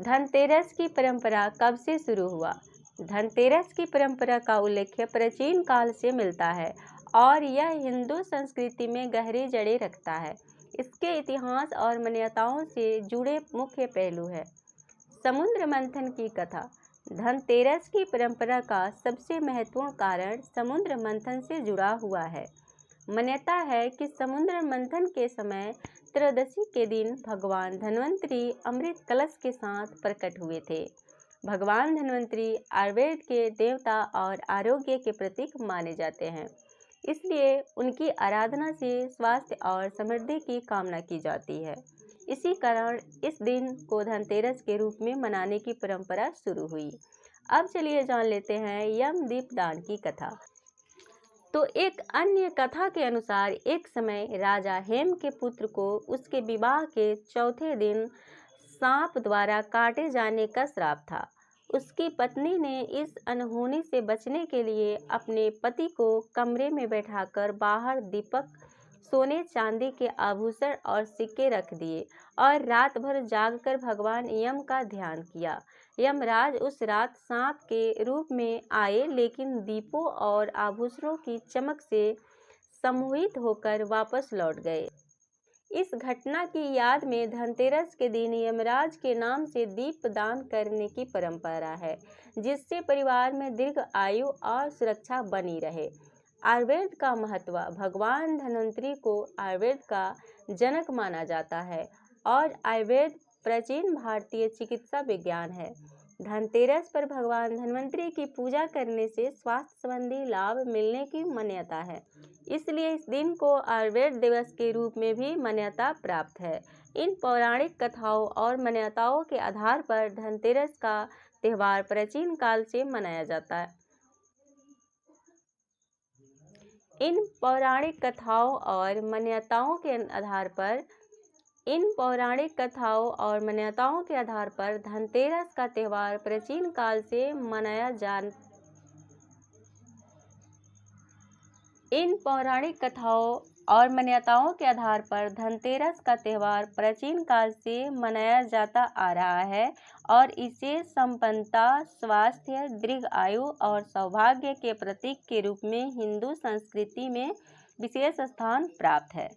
धनतेरस की परंपरा कब से शुरू हुआ? धनतेरस की परंपरा का उल्लेख प्राचीन काल से मिलता है और यह हिंदू संस्कृति में गहरी जड़ें रखता है। इसके इतिहास और मान्यताओं से जुड़े मुख्य पहलू है। समुद्र मंथन की कथा। धनतेरस की परंपरा का सबसे महत्वपूर्ण कारण समुद्र मंथन से जुड़ा हुआ है। मान्यता है कि समुद्र मंथन के समय त्रयोदशी के दिन भगवान धन्वंतरी अमृत कलश के साथ प्रकट हुए थे। भगवान धन्वंतरी आयुर्वेद के देवता और आरोग्य के प्रतीक माने जाते हैं, इसलिए उनकी आराधना से स्वास्थ्य और समृद्धि की कामना की जाती है। इसी कारण इस दिन को धनतेरस के रूप में मनाने की परंपरा शुरू हुई। अब चलिए जान लेते हैं यम दीपदान की कथा। तो एक अन्य कथा के अनुसार एक समय राजा हेम के पुत्र को उसके विवाह के चौथे दिन सांप द्वारा काटे जाने का श्राप था। उसकी पत्नी ने इस अनहोनी से बचने के लिए अपने पति को कमरे में बैठाकर बाहर दीपक, सोने चांदी के आभूषण और सिक्के रख दिए और रात भर जागकर भगवान यम का ध्यान किया। यमराज उस रात सांप के रूप में आए, लेकिन दीपों और आभूषणों की चमक से सम्मोहित होकर वापस लौट गए। इस घटना की याद में धनतेरस के दिन यमराज के नाम से दीप दान करने की परंपरा है, जिससे परिवार में दीर्घ आयु और सुरक्षा बनी रहे। आयुर्वेद का महत्व। भगवान धन्वंतरी को आयुर्वेद का जनक माना जाता है और आयुर्वेद प्राचीन भारतीय चिकित्सा विज्ञान है। धनतेरस पर भगवान धन्वंतरी की पूजा करने से स्वास्थ्य संबंधी लाभ मिलने की मान्यता है, इसलिए इस दिन को आयुर्वेद दिवस के रूप में भी मान्यता प्राप्त है। इन पौराणिक कथाओं और मान्यताओं के आधार पर धनतेरस का त्यौहार प्राचीन काल से मनाया जाता है। इन पौराणिक कथाओं और मान्यताओं के आधार पर धनतेरस का त्यौहार प्राचीन काल से मनाया जाता आ रहा है और इसे संपन्नता, स्वास्थ्य, दीर्घ आयु और सौभाग्य के प्रतीक के रूप में हिंदू संस्कृति में विशेष स्थान प्राप्त है।